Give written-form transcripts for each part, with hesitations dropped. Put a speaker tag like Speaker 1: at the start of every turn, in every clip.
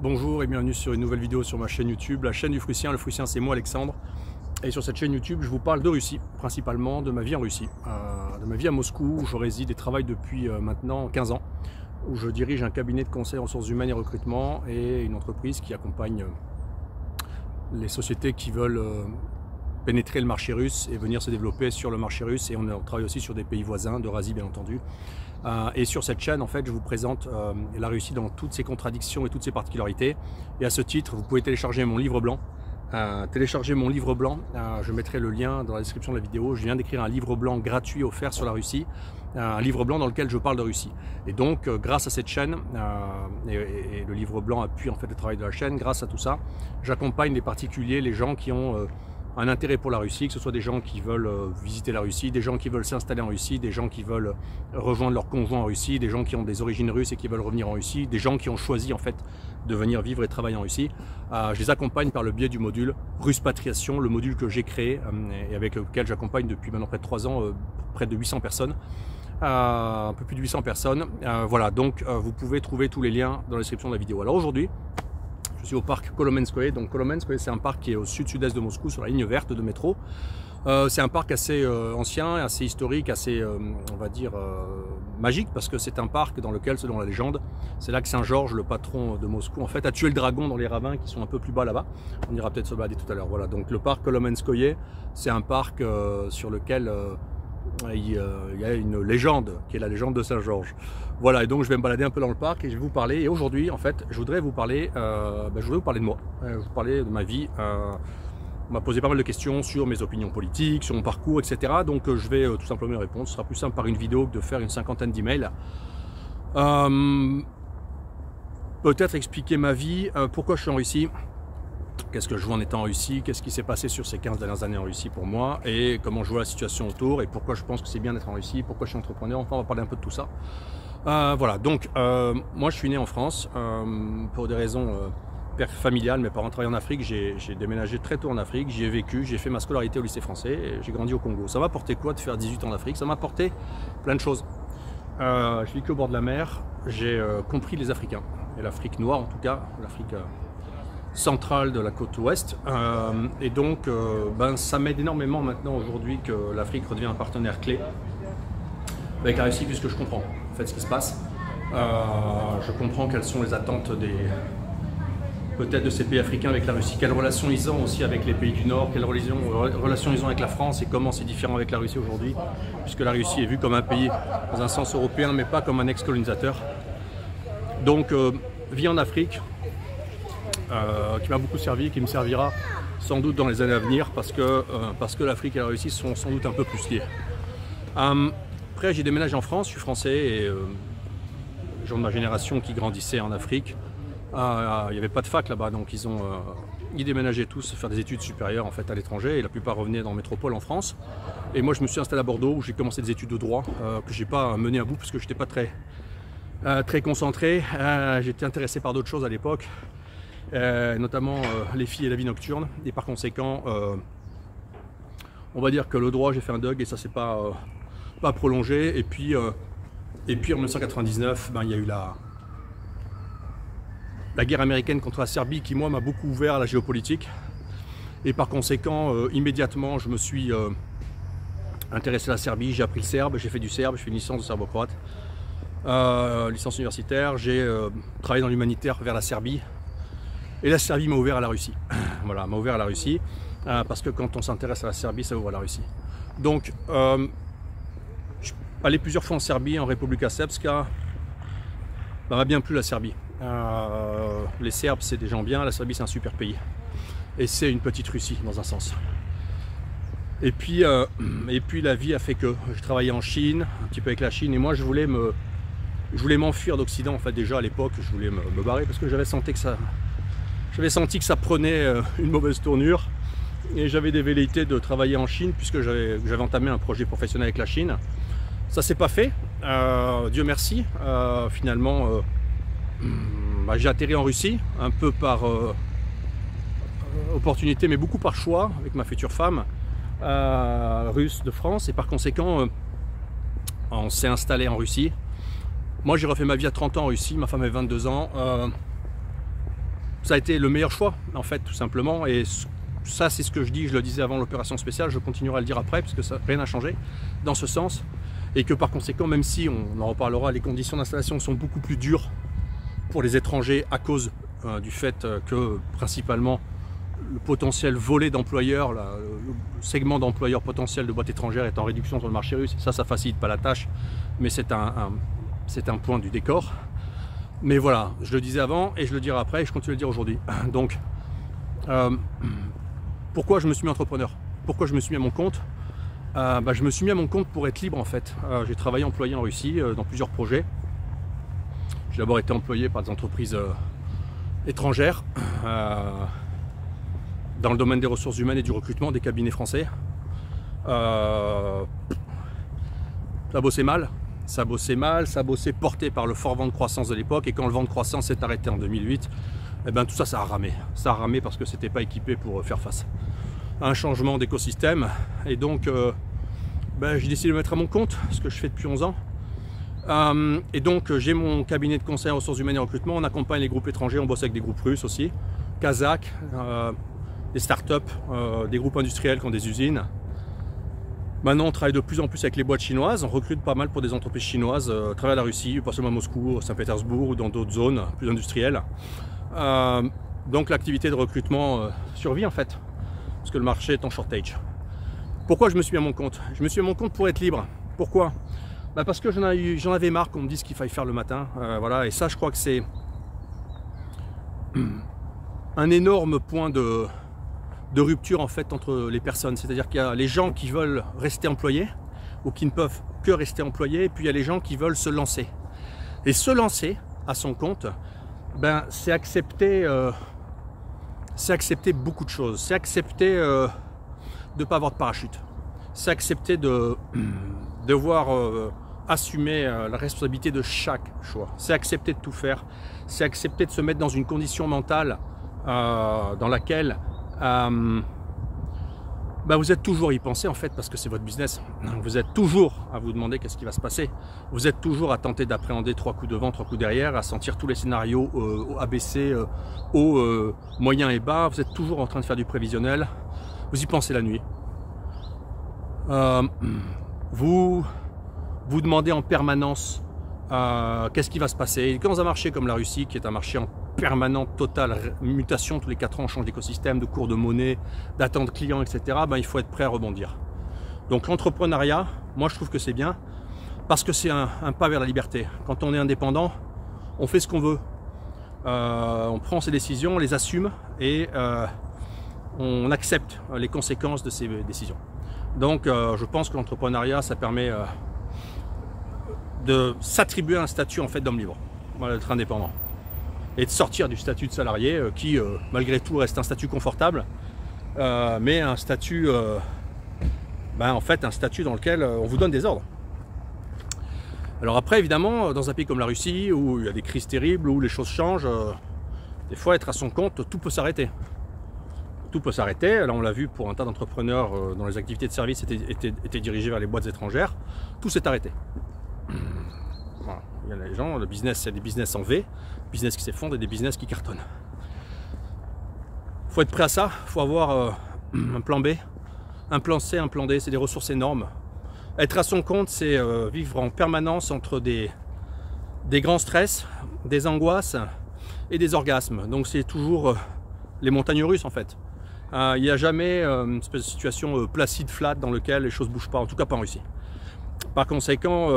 Speaker 1: Bonjour et bienvenue sur une nouvelle vidéo sur ma chaîne YouTube, la chaîne du Fruitien. Le Fruitien, c'est moi, Alexandre. Et sur cette chaîne YouTube, je vous parle de Russie, principalement de ma vie en Russie, de ma vie à Moscou, où je réside et travaille depuis maintenant 15 ans, où je dirige un cabinet de conseil en ressources humaines et recrutement et une entreprise qui accompagne les sociétés qui veulent pénétrer le marché russe et venir se développer sur le marché russe. Et on travaille aussi sur des pays voisins, d'Eurasie bien entendu. Et sur cette chaîne, en fait, je vous présente la Russie dans toutes ses contradictions et toutes ses particularités. Et à ce titre, vous pouvez télécharger mon livre blanc. Je mettrai le lien dans la description de la vidéo. Je viens d'écrire un livre blanc gratuit offert sur la Russie, un livre blanc dans lequel je parle de Russie. Et donc, grâce à cette chaîne, et le livre blanc appuie en fait le travail de la chaîne, grâce à tout ça, j'accompagne les particuliers, les gens qui ont un intérêt pour la Russie, que ce soit des gens qui veulent visiter la Russie, des gens qui veulent s'installer en Russie, des gens qui veulent rejoindre leur conjoint en Russie, des gens qui ont des origines russes et qui veulent revenir en Russie, des gens qui ont choisi en fait de venir vivre et travailler en Russie. Je les accompagne par le biais du module Ruspatriation, le module que j'ai créé et avec lequel j'accompagne depuis maintenant près de 3 ans près de 800 personnes. Un peu plus de 800 personnes. Voilà, donc vous pouvez trouver tous les liens dans la description de la vidéo. Alors aujourd'hui, je suis au parc Kolomenskoye. Donc Kolomenskoye, c'est un parc qui est au sud-sud-est de Moscou, sur la ligne verte de métro. C'est un parc assez ancien, assez historique, assez, on va dire, magique, parce que c'est un parc dans lequel, selon la légende, c'est là que Saint-Georges, le patron de Moscou, en fait, a tué le dragon dans les ravins qui sont un peu plus bas là-bas. On ira peut-être se balader tout à l'heure. Voilà, donc le parc Kolomenskoye, c'est un parc sur lequel il y a une légende, qui est la légende de Saint-Georges. Voilà, et donc je vais me balader un peu dans le parc et je vais vous parler. Et aujourd'hui, en fait, je voudrais vous parler de moi, je vais vous parler de ma vie. On m'a posé pas mal de questions sur mes opinions politiques, sur mon parcours, etc. Donc je vais tout simplement répondre. Ce sera plus simple par une vidéo que de faire une cinquantaine d'emails. Peut-être expliquer ma vie, pourquoi je suis en Russie. Qu'est-ce que je vois en étant en Russie, qu'est-ce qui s'est passé sur ces 15 dernières années en Russie pour moi et comment je vois la situation autour et pourquoi je pense que c'est bien d'être en Russie, pourquoi je suis entrepreneur, enfin on va parler un peu de tout ça. Voilà, donc moi je suis né en France pour des raisons familiales. Mes parents travaillaient en Afrique, j'ai déménagé très tôt en Afrique, j'y ai vécu, j'ai fait ma scolarité au lycée français et j'ai grandi au Congo. Ça m'a apporté quoi de faire 18 ans en Afrique? Ça m'a apporté plein de choses. Je vis qu'au bord de la mer, j'ai compris les Africains, et l'Afrique noire en tout cas, l'Afrique centrale de la côte ouest, et donc ça m'aide énormément maintenant aujourd'hui que l'Afrique redevient un partenaire clé avec la Russie, puisque je comprends en fait ce qui se passe. Je comprends quelles sont les attentes peut-être de ces pays africains avec la Russie, quelles relations ils ont aussi avec les pays du Nord, quelles relations ils ont avec la France et comment c'est différent avec la Russie aujourd'hui, puisque la Russie est vue comme un pays dans un sens européen mais pas comme un ex-colonisateur. Donc vie en Afrique, qui m'a beaucoup servi, qui me servira sans doute dans les années à venir, parce que l'Afrique et la Russie sont sans doute un peu plus liés. Après j'ai déménagé en France, je suis français et les gens de ma génération qui grandissaient en Afrique, il n'y avait pas de fac là-bas, donc ils déménageaient tous faire des études supérieures en fait à l'étranger, et la plupart revenaient dans la métropole en France. Et moi je me suis installé à Bordeaux où j'ai commencé des études de droit que j'ai pas mené à bout parce que je n'étais pas très concentré. J'étais intéressé par d'autres choses à l'époque. Notamment les filles et la vie nocturne, et par conséquent on va dire que le droit j'ai fait un DUG et ça s'est pas prolongé, et puis en 1999 il y a eu la guerre américaine contre la Serbie qui moi m'a beaucoup ouvert à la géopolitique, et par conséquent immédiatement je me suis intéressé à la Serbie, j'ai appris le serbe, j'ai fait du serbe, j'ai fait une licence de serbo-croate, licence universitaire, j'ai travaillé dans l'humanitaire vers la Serbie. Et la Serbie m'a ouvert à la Russie. Voilà, m'a ouvert à la Russie, parce que quand on s'intéresse à la Serbie, ça ouvre à la Russie. Donc, je suis allé plusieurs fois en Serbie, en Republika Srpska. M'a bien plu la Serbie. Les Serbes, c'est des gens bien, la Serbie, c'est un super pays. Et c'est une petite Russie, dans un sens. Et puis la vie a fait que j'ai travaillé en Chine, un petit peu avec la Chine, et moi, je voulais m'enfuir d'Occident. En fait, déjà à l'époque, je voulais me barrer parce que j'avais senti que ça prenait une mauvaise tournure, et j'avais des velléités de travailler en Chine puisque j'avais entamé un projet professionnel avec la Chine. Ça s'est pas fait, Dieu merci. Finalement, j'ai atterri en Russie, un peu par opportunité, mais beaucoup par choix, avec ma future femme russe de France, et par conséquent, on s'est installé en Russie. Moi j'ai refait ma vie à 30 ans en Russie, ma femme avait 22 ans. ça a été le meilleur choix, en fait, tout simplement. Et ça, c'est ce que je dis, je le disais avant l'opération spéciale, je continuerai à le dire après, parce que ça, rien n'a changé dans ce sens. Et que par conséquent, même si, on en reparlera, les conditions d'installation sont beaucoup plus dures pour les étrangers à cause du fait que, principalement, le potentiel volet d'employeurs, le segment d'employeurs potentiels de boîtes étrangères est en réduction sur le marché russe. Ça facilite pas la tâche, mais c'est un point du décor. Mais voilà, je le disais avant et je le dirai après et je continue à le dire aujourd'hui. Donc, pourquoi je me suis mis entrepreneur? Pourquoi je me suis mis à mon compte? Je me suis mis à mon compte pour être libre en fait. J'ai travaillé employé en Russie dans plusieurs projets. J'ai d'abord été employé par des entreprises étrangères dans le domaine des ressources humaines et du recrutement, des cabinets français. Ça bossait mal. Ça bossait porté par le fort vent de croissance de l'époque. Et quand le vent de croissance s'est arrêté en 2008, eh ben, tout ça, ça a ramé. Ça a ramé parce que c'était pas équipé pour faire face à un changement d'écosystème. Et donc, j'ai décidé de me mettre à mon compte, ce que je fais depuis 11 ans. Et donc, j'ai mon cabinet de conseil en ressources humaines et recrutement. On accompagne les groupes étrangers, on bosse avec des groupes russes aussi, kazakhs, des startups, des groupes industriels qui ont des usines. Maintenant, on travaille de plus en plus avec les boîtes chinoises. On recrute pas mal pour des entreprises chinoises à travers la Russie, pas seulement à Moscou, à Saint-Pétersbourg ou dans d'autres zones plus industrielles. Donc, l'activité de recrutement survit en fait, parce que le marché est en shortage. Pourquoi je me suis mis à mon compte? Je me suis mis à mon compte pour être libre. Pourquoi? Parce que j'en avais marre qu'on me dise qu'il fallait faire le matin. Voilà, et ça, je crois que c'est un énorme point de rupture en fait entre les personnes. C'est-à-dire qu'il y a les gens qui veulent rester employés ou qui ne peuvent que rester employés, et puis il y a les gens qui veulent se lancer. Et se lancer à son compte, c'est accepter beaucoup de choses. C'est accepter de ne pas avoir de parachute. C'est accepter de devoir assumer la responsabilité de chaque choix. C'est accepter de tout faire. C'est accepter de se mettre dans une condition mentale dans laquelle vous êtes toujours à y penser en fait, parce que c'est votre business. Vous êtes toujours à vous demander qu'est-ce qui va se passer. Vous êtes toujours à tenter d'appréhender 3 coups devant, 3 coups derrière, à sentir tous les scénarios ABC, haut, moyen et bas. Vous êtes toujours en train de faire du prévisionnel. Vous y pensez la nuit. Vous demandez en permanence qu'est-ce qui va se passer. Et quand dans un marché comme la Russie, qui est un marché en permanente, totale mutation, tous les 4 ans on change d'écosystème, de cours de monnaie, d'attente client, etc. Il faut être prêt à rebondir. Donc l'entrepreneuriat, moi je trouve que c'est bien, parce que c'est un pas vers la liberté. Quand on est indépendant, on fait ce qu'on veut. On prend ses décisions, on les assume et on accepte les conséquences de ces décisions. Donc je pense que l'entrepreneuriat, ça permet de s'attribuer un statut en fait d'homme libre, voilà, d'être indépendant. Et de sortir du statut de salarié qui, malgré tout, reste un statut confortable, mais un statut, en fait, un statut dans lequel on vous donne des ordres. Alors après, évidemment, dans un pays comme la Russie, où il y a des crises terribles, où les choses changent, des fois, être à son compte, tout peut s'arrêter. Tout peut s'arrêter. Là, on l'a vu pour un tas d'entrepreneurs dont les activités de service étaient dirigées vers les boîtes étrangères. Tout s'est arrêté. Voilà. Il y a les gens, le business, c'est des business en V, business qui s'effondrent et des business qui cartonnent. Il faut être prêt à ça, il faut avoir un plan B, un plan C, un plan D, c'est des ressources énormes. Être à son compte, c'est vivre en permanence entre des grands stress, des angoisses et des orgasmes. Donc c'est toujours les montagnes russes en fait. Il n'y a jamais une espèce de situation placide, flat dans laquelle les choses ne bougent pas, en tout cas pas en Russie. Par conséquent,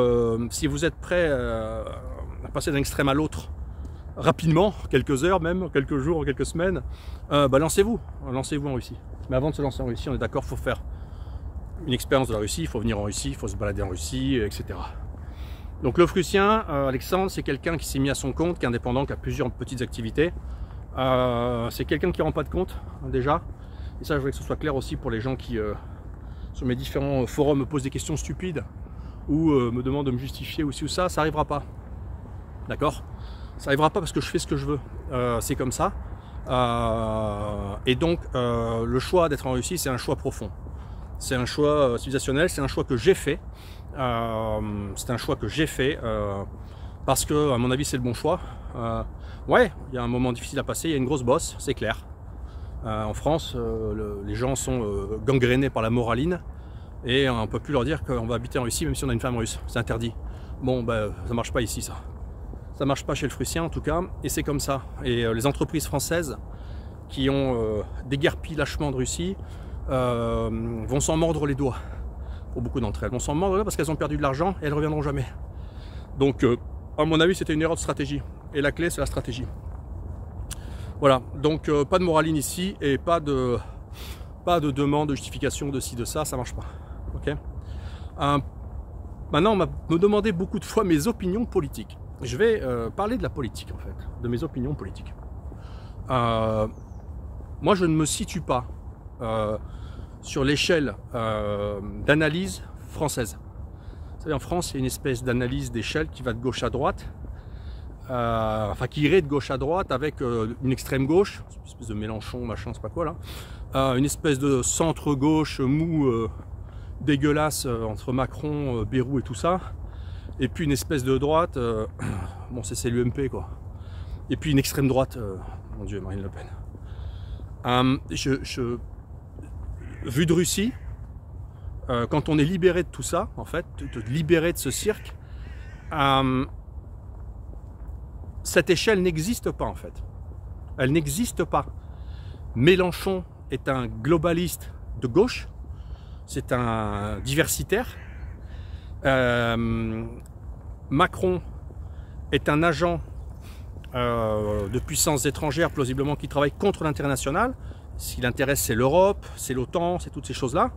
Speaker 1: si vous êtes prêt à passer d'un extrême à l'autre rapidement, quelques heures même, quelques jours, quelques semaines, lancez-vous en Russie. Mais avant de se lancer en Russie, on est d'accord, il faut faire une expérience de la Russie, il faut venir en Russie, il faut se balader en Russie, etc. Donc le Prussien, Alexandre, c'est quelqu'un qui s'est mis à son compte, qui est indépendant, qui a plusieurs petites activités. C'est quelqu'un qui ne rend pas de compte, déjà. Et ça, je voudrais que ce soit clair aussi pour les gens qui, sur mes différents forums, me posent des questions stupides ou me demandent de me justifier ou ci ou ça n'arrivera pas. D'accord? Ça n'arrivera pas parce que je fais ce que je veux. C'est comme ça. Et donc, le choix d'être en Russie, c'est un choix profond. C'est un choix civilisationnel, c'est un choix que j'ai fait. C'est un choix que j'ai fait parce que, à mon avis, c'est le bon choix. Ouais, il y a un moment difficile à passer, il y a une grosse bosse, c'est clair. En France, les gens sont gangrénés par la moraline et on ne peut plus leur dire qu'on va habiter en Russie même si on a une femme russe, c'est interdit. Bon, ben, ça marche pas ici, ça. Ça marche pas chez le Prussien en tout cas, et c'est comme ça. Et les entreprises françaises qui ont déguerpi lâchement de Russie vont s'en mordre les doigts. Pour beaucoup d'entre elles, vont s'en mordre les doigts parce qu'elles ont perdu de l'argent et elles ne reviendront jamais. Donc, à mon avis, c'était une erreur de stratégie. Et la clé, c'est la stratégie. Voilà, donc pas de moraline ici et pas de demande de justification de ci, de ça, ça marche pas. Ok. Maintenant, on m'a demandé beaucoup de fois mes opinions politiques. Je vais parler de la politique en fait, de mes opinions politiques. Moi, je ne me situe pas sur l'échelle d'analyse française. Vous savez, en France, il y a une espèce d'analyse d'échelle qui va de gauche à droite. Enfin qui irait de gauche à droite avec une extrême gauche, une espèce de Mélenchon, machin, c'est pas quoi là, une espèce de centre gauche mou, dégueulasse entre Macron, Bayrou et tout ça, et puis une espèce de droite, bon c'est l'UMP quoi, et puis une extrême droite, mon Dieu, Marine Le Pen. Vu de Russie, quand on est libéré de tout ça, en fait, libéré de ce cirque, cette échelle n'existe pas en fait. Elle n'existe pas. Mélenchon est un globaliste de gauche, c'est un diversitaire. Macron est un agent de puissances étrangères, plausiblement qui travaille contre l'intérêt national. Ce qui l'intéresse, c'est l'Europe, c'est l'OTAN, c'est toutes ces choses-là.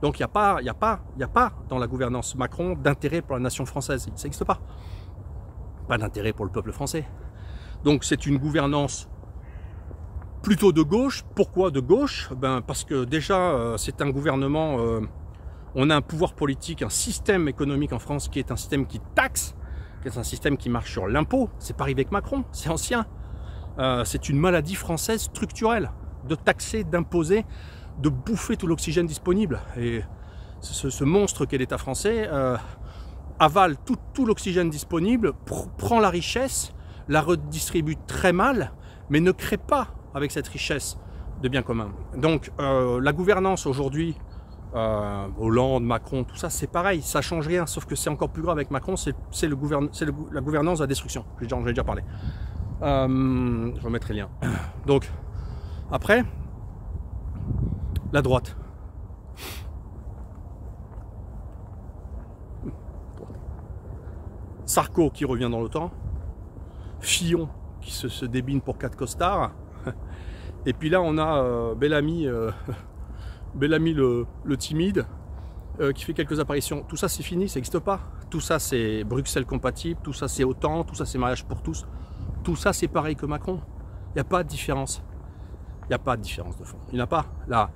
Speaker 1: Donc il n'y a pas dans la gouvernance Macron d'intérêt pour la nation française. Ça n'existe pas. Pas d'intérêt pour le peuple français. Donc c'est une gouvernance plutôt de gauche. Pourquoi de gauche? Ben, parce que déjà c'est un gouvernement, on a un pouvoir politique, un système économique en France qui est un système qui taxe, qui est un système qui marche sur l'impôt. C'est pas arrivé avec Macron, c'est ancien. C'est une maladie française structurelle de taxer, d'imposer, de bouffer tout l'oxygène disponible. Et ce monstre qu'est l'État français avale tout l'oxygène disponible, prend la richesse, la redistribue très mal, mais ne crée pas avec cette richesse de biens communs. Donc la gouvernance aujourd'hui, Hollande, Macron, tout ça, c'est pareil, ça change rien, sauf que c'est encore plus grave avec Macron, c'est la gouvernance de la destruction, j'en ai déjà parlé. Je remettrai le lien. Donc, après, la droite. Sarko qui revient dans l'OTAN, Fillon qui se débine pour 4 costards, et puis là on a Bellamy, le timide, qui fait quelques apparitions. Tout ça c'est fini, ça n'existe pas. Tout ça c'est Bruxelles compatible, tout ça c'est OTAN, tout ça c'est mariage pour tous. Tout ça c'est pareil que Macron. Il n'y a pas de différence. Il n'y a pas de différence de fond. Il n'y a pas. La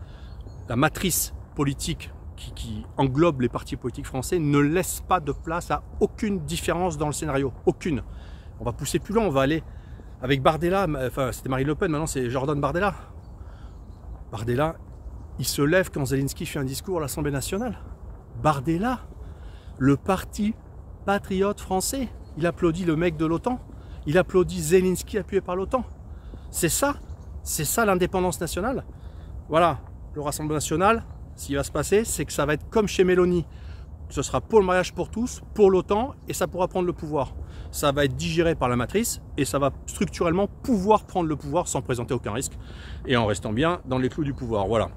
Speaker 1: matrice politique qui englobe les partis politiques français ne laisse pas de place à aucune différence dans le scénario. Aucune. On va pousser plus loin, on va aller avec Bardella, enfin c'était Marine Le Pen, maintenant c'est Jordan Bardella. Bardella, il se lève quand Zelensky fait un discours à l'Assemblée nationale. Bardella, le parti patriote français, il applaudit le mec de l'OTAN, il applaudit Zelensky appuyé par l'OTAN. C'est ça l'indépendance nationale. Voilà, le Rassemblement national, ce qui va se passer, c'est que ça va être comme chez Mélanie. Ce sera pour le mariage pour tous, pour l'OTAN, et ça pourra prendre le pouvoir. Ça va être digéré par la matrice, et ça va structurellement pouvoir prendre le pouvoir sans présenter aucun risque, et en restant bien dans les clous du pouvoir. Voilà.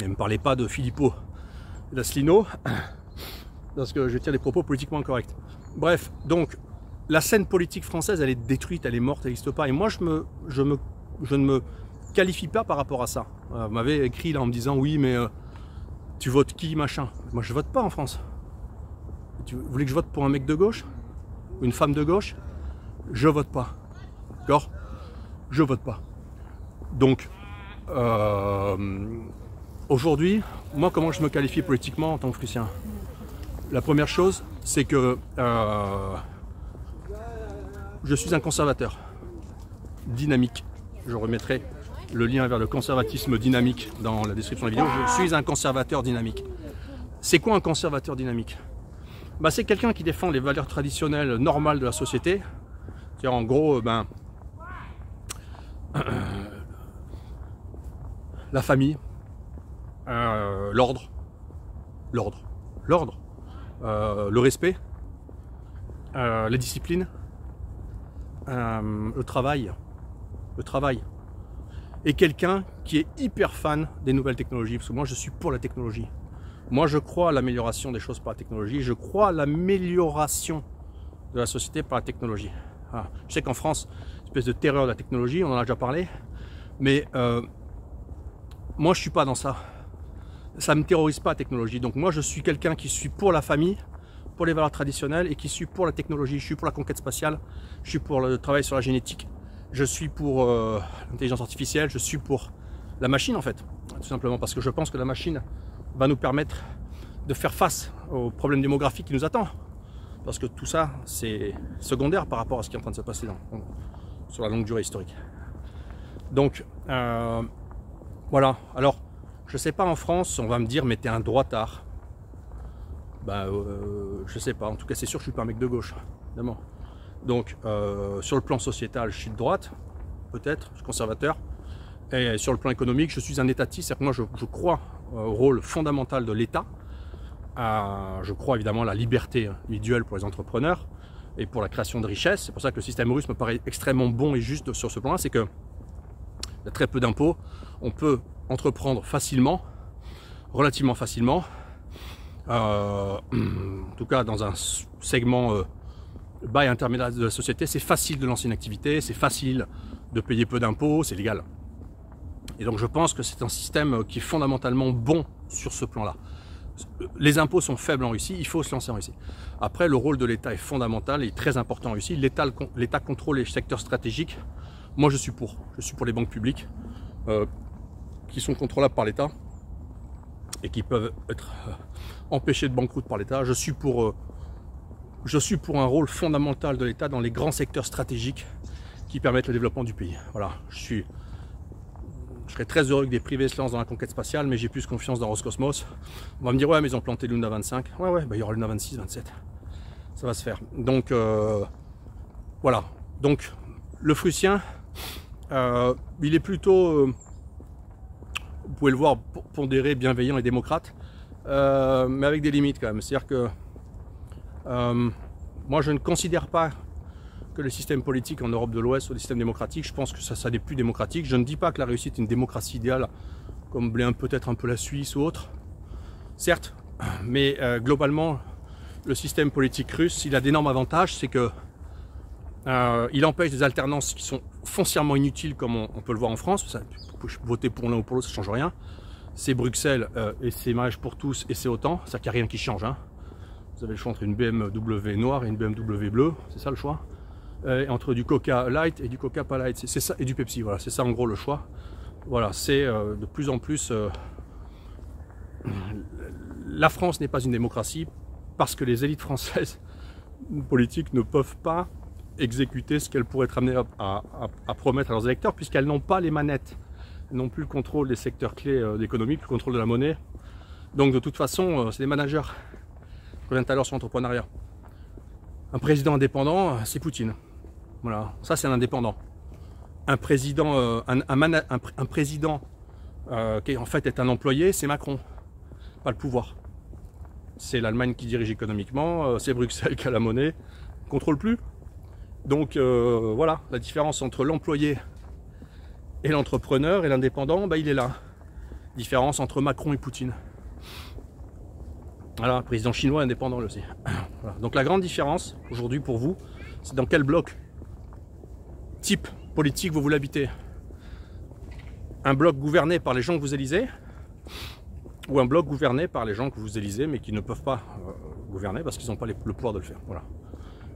Speaker 1: Et ne me parlez pas de Philippot et d'Asselineau, parce que je tiens des propos politiquement corrects. Bref, donc, la scène politique française, elle est détruite, elle est morte, elle n'existe pas. Et moi, je ne me qualifie pas par rapport à ça. Vous m'avez écrit là en me disant, oui, mais tu votes qui, machin. Moi, je vote pas en France. Vous voulez que je vote pour un mec de gauche? Ou une femme de gauche? Je vote pas. D'accord? Je vote pas. Donc, aujourd'hui, moi, comment je me qualifie politiquement en tant que Prussien? La première chose, c'est que je suis un conservateur dynamique. Je remettrai le lien vers le conservatisme dynamique dans la description de la vidéo. Je suis un conservateur dynamique. C'est quoi un conservateur dynamique? bah, c'est quelqu'un qui défend les valeurs traditionnelles normales de la société. C'est-à-dire en gros, la famille, l'ordre, le respect, la discipline, le travail, et quelqu'un qui est hyper fan des nouvelles technologies, parce que moi je suis pour la technologie. Moi je crois à l'amélioration des choses par la technologie, je crois à l'amélioration de la société par la technologie. Voilà. Je sais qu'en France, une espèce de terreur de la technologie, on en a déjà parlé, mais moi je suis pas dans ça. Ça ne me terrorise pas la technologie, donc moi je suis quelqu'un qui suis pour la famille, pour les valeurs traditionnelles et qui suis pour la technologie, je suis pour la conquête spatiale, je suis pour le travail sur la génétique, je suis pour l'intelligence artificielle, je suis pour la machine en fait, tout simplement parce que je pense que la machine va nous permettre de faire face aux problèmes démographiques qui nous attendent, parce que tout ça c'est secondaire par rapport à ce qui est en train de se passer sur la longue durée historique. Donc voilà, alors je sais pas en France, on va me dire mais t'es un droitard. Je sais pas, en tout cas c'est sûr que je suis pas un mec de gauche, évidemment. Donc sur le plan sociétal, je suis de droite, peut-être, je suis conservateur. Et sur le plan économique, je suis un étatiste, c'est-à-dire que moi je crois au rôle fondamental de l'État. Je crois évidemment à la liberté individuelle pour les entrepreneurs et pour la création de richesses. C'est pour ça que le système russe me paraît extrêmement bon et juste sur ce point-là, c'est que il y a très peu d'impôts, on peut entreprendre facilement, relativement facilement. En tout cas dans un segment bas et intermédiaire de la société, c'est facile de lancer une activité, c'est facile de payer peu d'impôts, c'est légal. Et donc je pense que c'est un système qui est fondamentalement bon sur ce plan-là. Les impôts sont faibles en Russie, il faut se lancer en Russie. Après, le rôle de l'État est fondamental et très important en Russie. L'État contrôle les secteurs stratégiques. Moi je suis pour les banques publiques qui sont contrôlables par l'État et qui peuvent être empêchés de banqueroute par l'État. Je suis pour un rôle fondamental de l'État dans les grands secteurs stratégiques qui permettent le développement du pays. Voilà, je serais très heureux que des privés se lancent dans la conquête spatiale, mais j'ai plus confiance dans Roscosmos. On va me dire ouais mais ils ont planté Luna 25. Ouais, il y aura Luna 26, 27. Ça va se faire. Donc voilà. Donc le Frussien, il est plutôt vous pouvez le voir, pondéré, bienveillant et démocrate, mais avec des limites quand même. C'est-à-dire que moi je ne considère pas que le système politique en Europe de l'Ouest soit des systèmes démocratiques. Je pense que ça n'est plus démocratique. Je ne dis pas que la Russie est une démocratie idéale, comme l'est peut-être un peu la Suisse ou autre, certes, mais globalement, le système politique russe, il a d'énormes avantages, c'est que il empêche des alternances qui sont foncièrement inutiles, comme on peut le voir en France. Ça, voter pour l'un ou pour l'autre, ça ne change rien. C'est Bruxelles et c'est mariage pour tous et c'est OTAN, c'est-à-dire qu'il n'y a rien qui change. Hein. Vous avez le choix entre une BMW noire et une BMW bleue, c'est ça le choix. Entre du Coca Light et du Coca pas Light, c'est ça, et du Pepsi, voilà, c'est ça en gros le choix. Voilà, c'est de plus en plus... la France n'est pas une démocratie parce que les élites françaises politiques ne peuvent pas exécuter ce qu'elles pourraient être amenées à promettre à leurs électeurs, puisqu'elles n'ont pas les manettes, elles n'ont plus le contrôle des secteurs clés économiques, le contrôle de la monnaie. Donc de toute façon, c'est des managers. Je reviens tout à l'heure sur l'entrepreneuriat. Un président indépendant, c'est Poutine. Voilà, ça c'est un indépendant. Un président, un président qui en fait est un employé, c'est Macron. Pas le pouvoir. C'est l'Allemagne qui dirige économiquement, c'est Bruxelles qui a la monnaie, ne contrôle plus. Donc voilà, la différence entre l'employé et l'entrepreneur et l'indépendant, il est là. Différence entre Macron et Poutine. Voilà, président chinois indépendant aussi. Voilà. Donc la grande différence aujourd'hui pour vous, c'est dans quel bloc type politique vous voulez habiter. Un bloc gouverné par les gens que vous élisez, ou un bloc gouverné par les gens que vous élisez mais qui ne peuvent pas gouverner parce qu'ils n'ont pas le pouvoir de le faire. Voilà.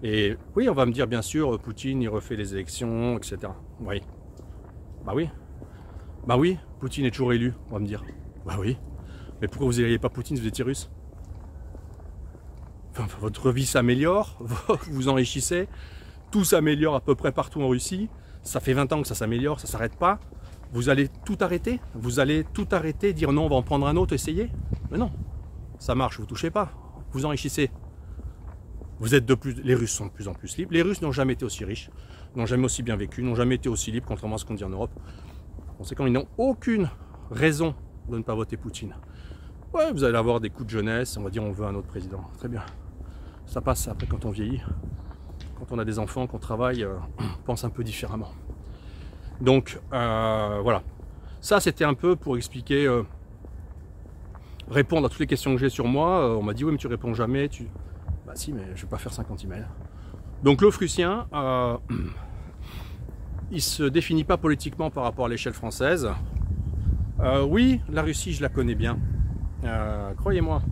Speaker 1: Et oui, on va me dire bien sûr, Poutine il refait les élections, etc. Oui. Bah oui. Bah oui, Poutine est toujours élu, on va me dire. Bah oui. Mais pourquoi vous n'ayez pas Poutine si vous étiez russe? Enfin, votre vie s'améliore, vous vous enrichissez, tout s'améliore à peu près partout en Russie. Ça fait 20 ans que ça s'améliore, ça ne s'arrête pas. Vous allez tout arrêter? Vous allez tout arrêter, dire non, on va en prendre un autre, essayer? Mais non, ça marche, vous ne touchez pas, vous enrichissez. Les Russes sont de plus en plus libres. Les Russes n'ont jamais été aussi riches, n'ont jamais aussi bien vécu, n'ont jamais été aussi libres, contrairement à ce qu'on dit en Europe. Par conséquent, ils n'ont aucune raison de ne pas voter Poutine. Ouais, vous allez avoir des coups de jeunesse, on va dire on veut un autre président. Très bien. Ça passe après quand on vieillit. Quand on a des enfants, qu'on travaille, on pense un peu différemment. Donc, voilà. Ça, c'était un peu pour expliquer, répondre à toutes les questions que j'ai sur moi. On m'a dit, oui, mais tu réponds jamais. Bah si, mais je ne vais pas faire 50 emails. Donc, le Frussien, il ne se définit pas politiquement par rapport à l'échelle française. Oui, la Russie, je la connais bien. Croyez-moi.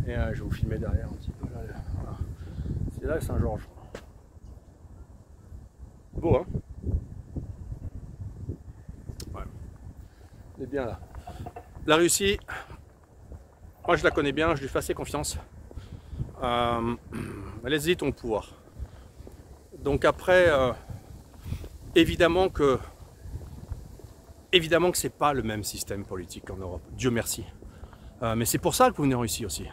Speaker 1: Et je vais vous filmer derrière un petit peu. Voilà. C'est là Saint-Georges. Beau, hein? Ouais. On est bien là. La Russie, moi je la connais bien, je lui fais assez confiance. Elle hésite au pouvoir. Donc après, évidemment que c'est pas le même système politique qu'en Europe, Dieu merci. Mais c'est pour ça que vous venez en Russie aussi.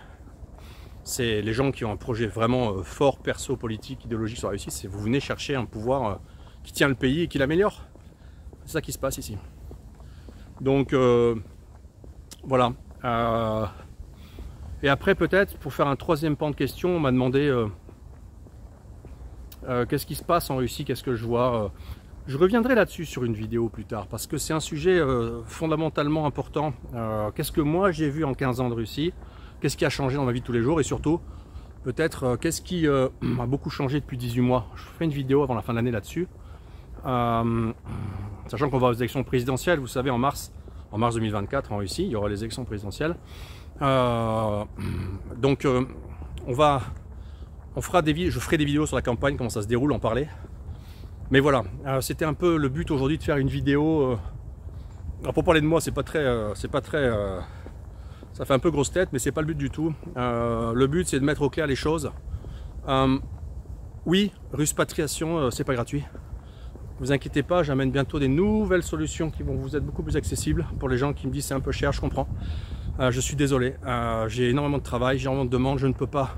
Speaker 1: C'est les gens qui ont un projet vraiment fort, perso, politique, idéologique sur la Russie, c'est vous venez chercher un pouvoir qui tient le pays et qui l'améliore. C'est ça qui se passe ici. Donc voilà. Et après peut-être, pour faire un troisième pan de questions, on m'a demandé qu'est-ce qui se passe en Russie, qu'est-ce que je vois. Je reviendrai là-dessus sur une vidéo plus tard, parce que c'est un sujet fondamentalement important. Qu'est-ce que moi j'ai vu en 15 ans de Russie? Qu'est-ce qui a changé dans ma vie de tous les jours? Et surtout, peut-être, qu'est-ce qui a beaucoup changé depuis 18 mois? Je ferai une vidéo avant la fin de l'année là-dessus. Sachant qu'on va aux élections présidentielles, vous savez, en mars 2024 en Russie, il y aura les élections présidentielles. Donc, je ferai des vidéos sur la campagne, comment ça se déroule, en parler. Mais voilà, c'était un peu le but aujourd'hui de faire une vidéo. Pour parler de moi, c'est pas très, ça fait un peu grosse tête, mais c'est pas le but du tout. Le but, c'est de mettre au clair les choses. Oui, Ruspatriation, c'est pas gratuit. Vous inquiétez pas, j'amène bientôt des nouvelles solutions qui vont vous être beaucoup plus accessibles. Pour les gens qui me disent c'est un peu cher, je comprends. Je suis désolé, j'ai énormément de travail, j'ai énormément de demandes, je ne peux pas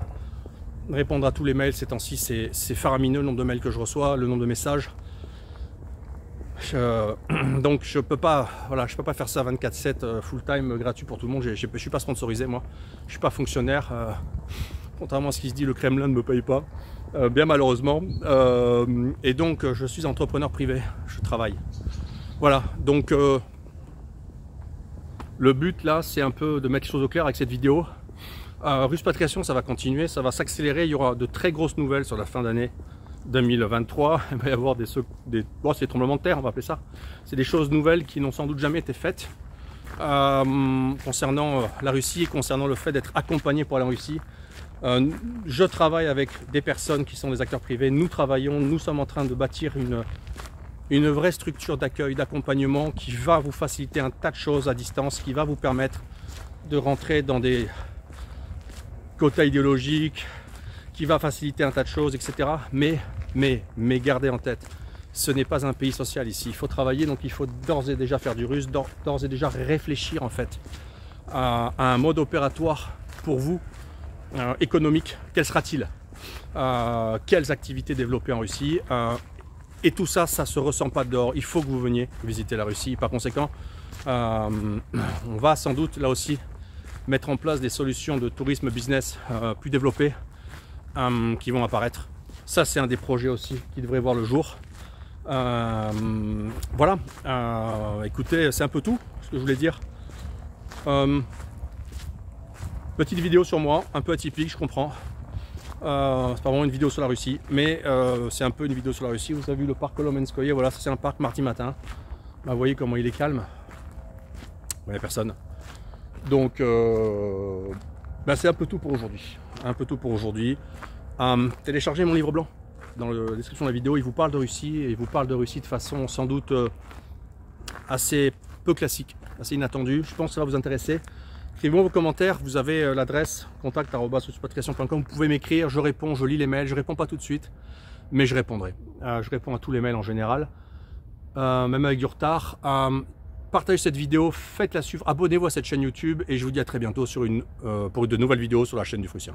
Speaker 1: répondre à tous les mails ces temps-ci. C'est faramineux le nombre de mails que je reçois, le nombre de messages. Donc je peux pas, voilà, je peux pas faire ça 24/7 full time gratuit pour tout le monde. Je suis pas sponsorisé, moi, je suis pas fonctionnaire. Contrairement à ce qui se dit, le Kremlin ne me paye pas, bien malheureusement. Et donc je suis entrepreneur privé, je travaille. Voilà, donc le but là, c'est un peu de mettre les choses au clair avec cette vidéo. Ruspatriation, ça va continuer, ça va s'accélérer. Il y aura de très grosses nouvelles sur la fin d'année 2023. Il va y avoir c'est des tremblements de terre, on va appeler ça. C'est des choses nouvelles qui n'ont sans doute jamais été faites concernant la Russie et concernant le fait d'être accompagné pour aller en Russie. Je travaille avec des personnes qui sont des acteurs privés. Nous sommes en train de bâtir une vraie structure d'accueil, d'accompagnement qui va vous faciliter un tas de choses à distance, qui va vous permettre de rentrer dans des quotas idéologiques, qui va faciliter un tas de choses, etc. Mais gardez en tête, ce n'est pas un pays social ici. Il faut travailler, donc il faut d'ores et déjà faire du russe, d'ores et déjà réfléchir en fait à un mode opératoire pour vous, économique. Quel sera-t-il? Quelles activités développer en Russie? Et tout ça, ça ne se ressent pas dehors. Il faut que vous veniez visiter la Russie. Par conséquent, on va sans doute là aussi mettre en place des solutions de tourisme business plus développées qui vont apparaître. Ça, c'est un des projets aussi qui devrait voir le jour. Voilà. Écoutez, c'est un peu tout ce que je voulais dire. Petite vidéo sur moi, un peu atypique, je comprends. C'est pas vraiment une vidéo sur la Russie, mais c'est un peu une vidéo sur la Russie. Vous avez vu le parc Kolomenskoye, voilà, c'est un parc mardi matin. Bah, vous voyez comment il est calme. Il n'y a personne. Donc, bah, c'est un peu tout pour aujourd'hui. Un peu tout pour aujourd'hui. Téléchargez mon livre blanc. Dans la description de la vidéo, il vous parle de Russie et il vous parle de Russie de façon sans doute assez peu classique, assez inattendue. Je pense que ça va vous intéresser. Écrivez-moi vos commentaires, vous avez l'adresse contact@ruspatriation.com. Vous pouvez m'écrire, je réponds, je lis les mails, je réponds pas tout de suite, mais je répondrai. Je réponds à tous les mails en général, même avec du retard. Partagez cette vidéo, faites-la suivre, abonnez-vous à cette chaîne YouTube et je vous dis à très bientôt pour de nouvelles vidéos sur la chaîne du Frussien.